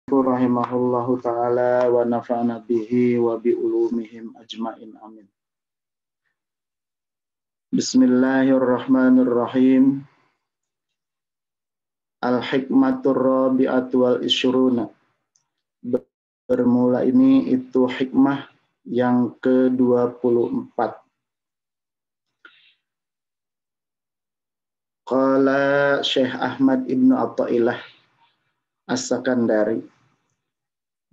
rahimahullahu ta'ala wa nafa'ana bihi wa bi ulumihim ajma'in amin. Bismillahirrahmanirrahim. Al-hikmatur rabi'atu wal isyruna. Bermula ini itu hikmah yang ke-24. Qala Syekh Ahmad Ibnu Athaillah As-Sakandari,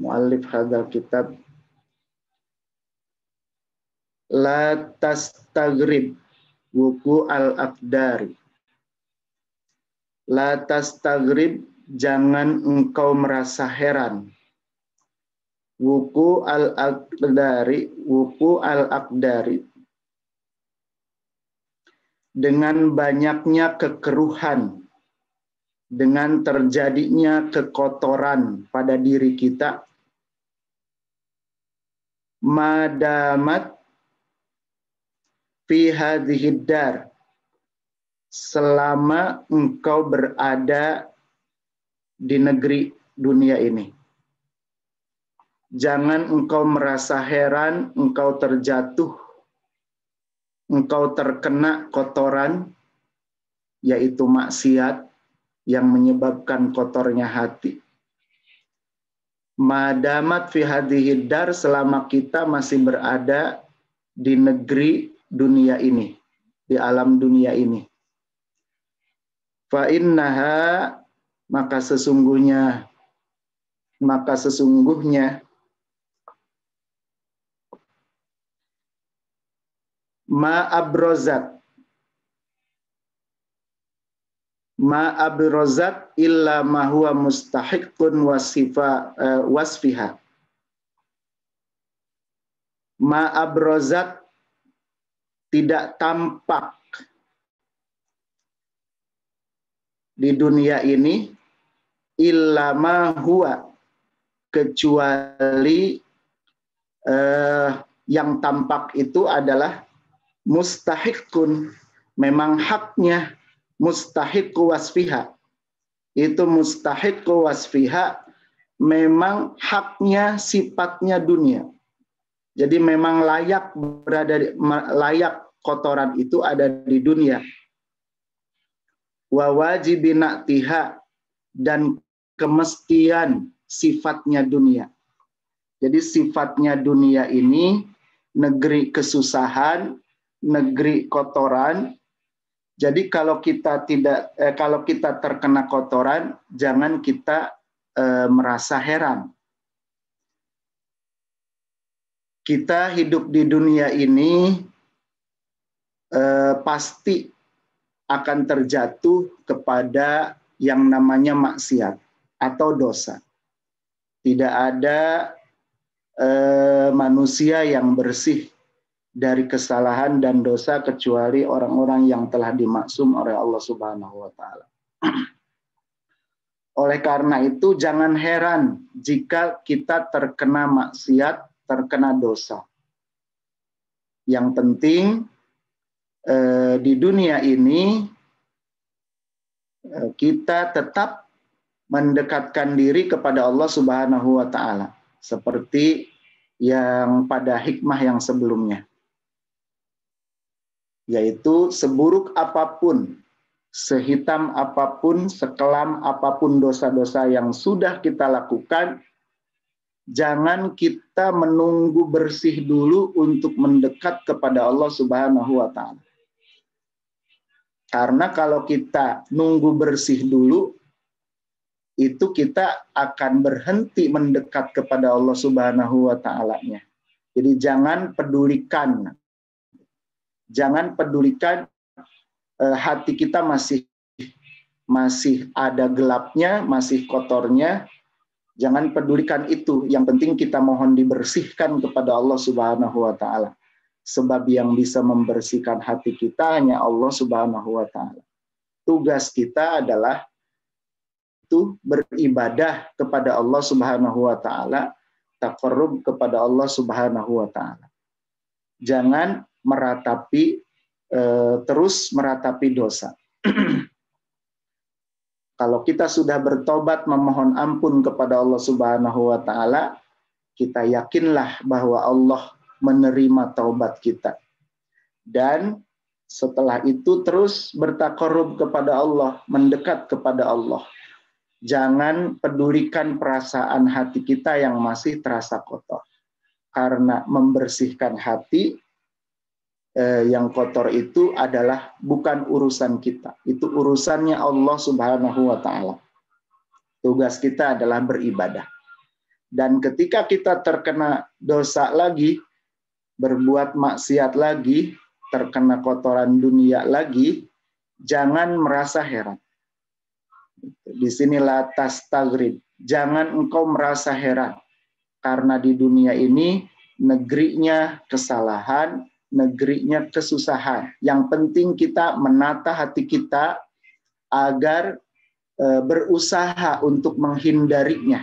muallif hadzal kitab, la tastagrib wuku al-aqdari. La tastagrib, jangan engkau merasa heran. Wuku al-aqdari, dengan banyaknya kekeruhan, dengan terjadinya kekotoran pada diri kita. Madamat fi hadhihi dar, selama engkau berada di negeri dunia ini. Jangan engkau merasa heran, engkau terjatuh, engkau terkena kotoran, yaitu maksiat yang menyebabkan kotornya hati. Madamat fi hadhihi dar, selama kita masih berada di negeri dunia ini, di alam dunia ini. Fa innaha, maka sesungguhnya ma abrozat illa ma huwa mustahiqqun wasfiha. Ma abrozat, tidak tampak di dunia ini, illa ma huwa, kecuali yang tampak itu adalah mustahiqqun, memang haknya, mustahiqqu wasfiha, itu mustahiqqu wasfiha, memang haknya, sifatnya dunia. Jadi memang layak layak kotoran itu ada di dunia. Wa wajibinatiha, dan kemestian sifatnya dunia. Jadi sifatnya dunia ini negeri kesusahan, negeri kotoran. Jadi kalau kita terkena kotoran, jangan kita merasa heran. Kita hidup di dunia ini pasti akan terjatuh kepada yang namanya maksiat atau dosa. Tidak ada manusia yang bersih dari kesalahan dan dosa kecuali orang-orang yang telah dimaksum oleh Allah Subhanahu wa taala. Oleh karena itu jangan heran jika kita terkena maksiat, terkena dosa. Yang penting di dunia ini kita tetap mendekatkan diri kepada Allah Subhanahu wa taala, seperti yang pada hikmah yang sebelumnya, yaitu seburuk apapun, sehitam apapun, sekelam apapun dosa-dosa yang sudah kita lakukan, jangan kita menunggu bersih dulu untuk mendekat kepada Allah Subhanahu wa taala. Karena kalau kita nunggu bersih dulu, itu kita akan berhenti mendekat kepada Allah Subhanahu wa ta'ala-nya. Jadi jangan pedulikan hati kita masih ada gelapnya, masih kotornya. Jangan pedulikan itu. Yang penting kita mohon dibersihkan kepada Allah Subhanahu wa ta'ala. Sebab yang bisa membersihkan hati kita hanya Allah Subhanahu wa ta'ala. Tugas kita adalah itu beribadah kepada Allah Subhanahu wa ta'ala, taqarrub kepada Allah Subhanahu wa ta'ala. Jangan terus meratapi dosa. Kalau kita sudah bertobat memohon ampun kepada Allah Subhanahu wa taala, kita yakinlah bahwa Allah menerima taubat kita. Dan setelah itu terus bertakarub kepada Allah, mendekat kepada Allah. Jangan pedulikan perasaan hati kita yang masih terasa kotor. Karena membersihkan hati yang kotor itu adalah bukan urusan kita. Itu urusannya Allah Subhanahu wa taala. Tugas kita adalah beribadah. Dan ketika kita terkena dosa lagi, berbuat maksiat lagi, terkena kotoran dunia lagi, jangan merasa heran. Di sini la tastaghrib. Jangan engkau merasa heran. Karena di dunia ini negerinya kesalahan, negerinya kesusahan. Yang penting kita menata hati kita agar berusaha untuk menghindarinya.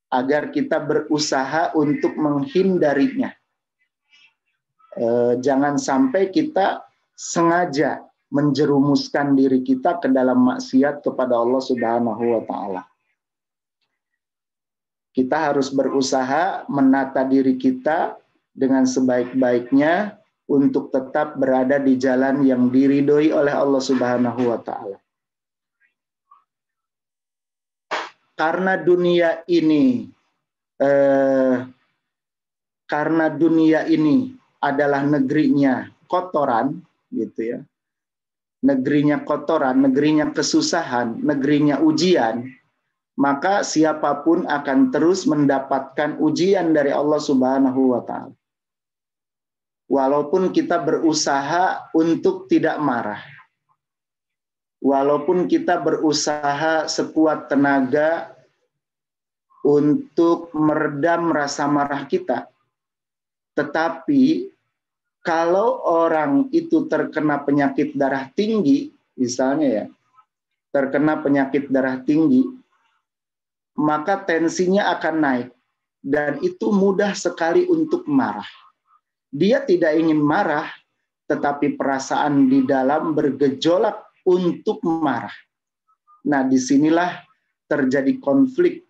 Agar kita berusaha untuk menghindarinya. Jangan sampai kita sengaja menjerumuskan diri kita ke dalam maksiat kepada Allah Subhanahu wa taala. Kita harus berusaha menata diri kita dengan sebaik-baiknya untuk tetap berada di jalan yang diridhoi oleh Allah Subhanahu wa taala. Karena dunia ini adalah negerinya kotoran, gitu ya. Negerinya kotoran, negerinya kesusahan, negerinya ujian, maka siapapun akan terus mendapatkan ujian dari Allah Subhanahu wa taala. Walaupun kita berusaha untuk tidak marah. Walaupun kita berusaha sekuat tenaga untuk meredam rasa marah kita. Tetapi kalau orang itu terkena penyakit darah tinggi, misalnya ya, terkena penyakit darah tinggi, maka tensinya akan naik. Dan itu mudah sekali untuk marah. Dia tidak ingin marah, tetapi perasaan di dalam bergejolak untuk marah. Nah, disinilah terjadi konflik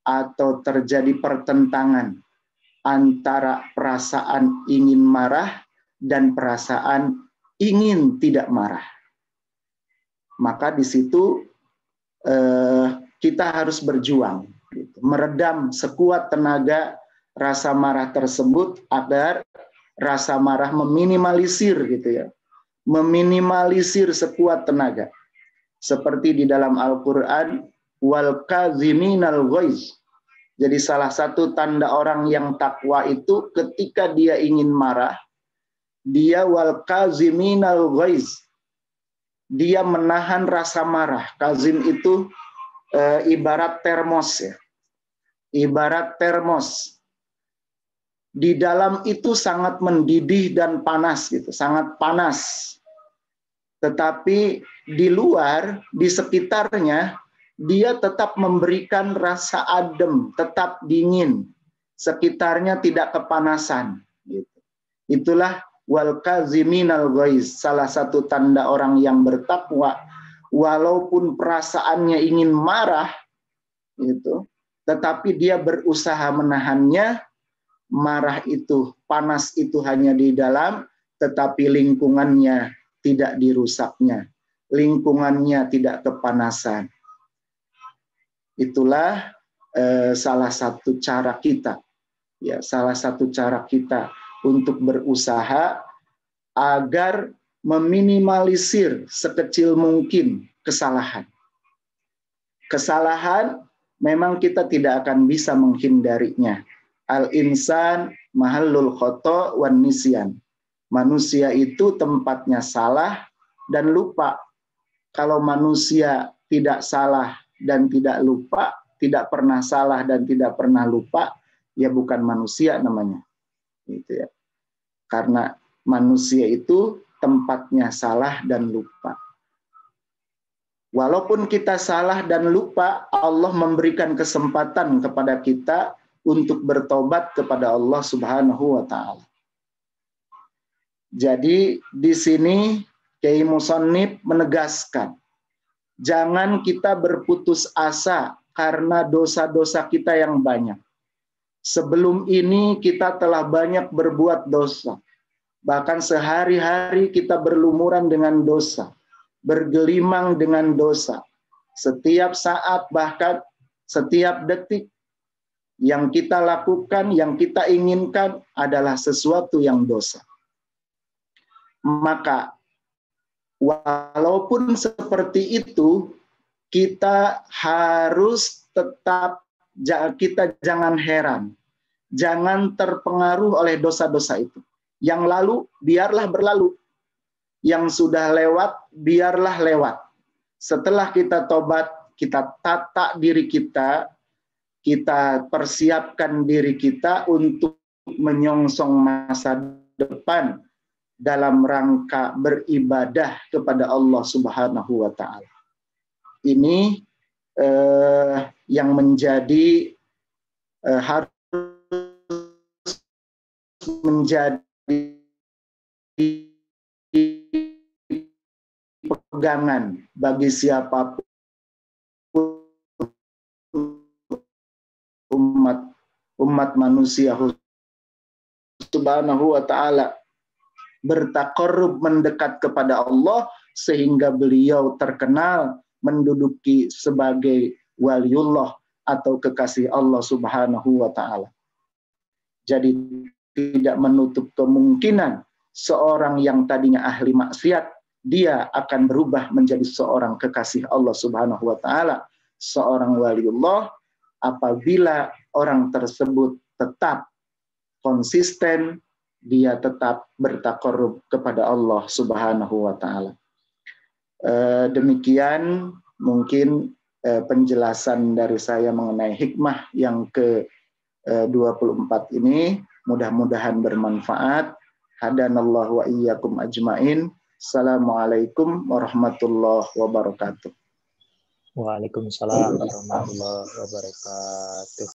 atau terjadi pertentangan antara perasaan ingin marah dan perasaan ingin tidak marah. Maka di situ kita harus berjuang, gitu, meredam sekuat tenaga rasa marah tersebut agar rasa marah meminimalisir, gitu ya, meminimalisir sekuat tenaga. Seperti di dalam Al-Quran, wal kaziminal ghaiz. Jadi salah satu tanda orang yang takwa itu ketika dia ingin marah, dia wal kaziminal ghaiz. Dia menahan rasa marah. Kazim itu ibarat termos ya. Ibarat termos. Di dalam itu sangat mendidih dan panas gitu, sangat panas. Tetapi di luar, di sekitarnya, dia tetap memberikan rasa adem, tetap dingin. Sekitarnya tidak kepanasan. Gitu. Itulah wal kaziminal ghaiz, salah satu tanda orang yang bertakwa. Walaupun perasaannya ingin marah, gitu, tetapi dia berusaha menahannya. Marah itu, panas itu hanya di dalam, tetapi lingkungannya tidak dirusaknya. Lingkungannya tidak kepanasan. Itulah salah satu cara kita, ya, salah satu cara kita untuk berusaha agar meminimalisir sekecil mungkin kesalahan. Kesalahan memang kita tidak akan bisa menghindarinya. Al-insan mahallul khata' wan nisyan. Manusia itu tempatnya salah dan lupa. Kalau manusia tidak salah dan tidak lupa, tidak pernah salah dan tidak pernah lupa, ya bukan manusia namanya. Gitu ya. Karena manusia itu tempatnya salah dan lupa. Walaupun kita salah dan lupa, Allah memberikan kesempatan kepada kita untuk bertobat kepada Allah Subhanahu wa taala. Jadi di sini Kiai Musannif menegaskan Jangan kita berputus asa karena dosa-dosa kita yang banyak. Sebelum ini kita telah banyak berbuat dosa. Bahkan sehari-hari kita berlumuran dengan dosa, bergelimang dengan dosa. Setiap saat, bahkan setiap detik, yang kita lakukan, yang kita inginkan adalah sesuatu yang dosa. Maka walaupun seperti itu, kita harus tetap, kita jangan heran, jangan terpengaruh oleh dosa-dosa itu. Yang lalu biarlah berlalu, yang sudah lewat biarlah lewat. Setelah kita tobat, kita tata diri kita persiapkan diri kita untuk menyongsong masa depan dalam rangka beribadah kepada Allah Subhanahu wa Ta'ala. Ini yang menjadi harus menjadi pegangan bagi siapapun umat manusia Subhanahu wa Ta'ala bertaqarrub, mendekat kepada Allah sehingga beliau terkenal menduduki sebagai waliullah atau kekasih Allah Subhanahu wa Ta'ala. Jadi tidak menutup kemungkinan seorang yang tadinya ahli maksiat, dia akan berubah menjadi seorang kekasih Allah Subhanahu wa Ta'ala, seorang waliullah, apabila orang tersebut tetap konsisten, dia tetap bertaqarrub kepada Allah Subhanahu wa Ta'ala. Demikian mungkin penjelasan dari saya mengenai hikmah yang ke-24 ini. Mudah-mudahan bermanfaat. Hadanallahu wa iyyakum ajmain. Assalamualaikum warahmatullahi wabarakatuh. Waalaikumsalam warahmatullahi wabarakatuh.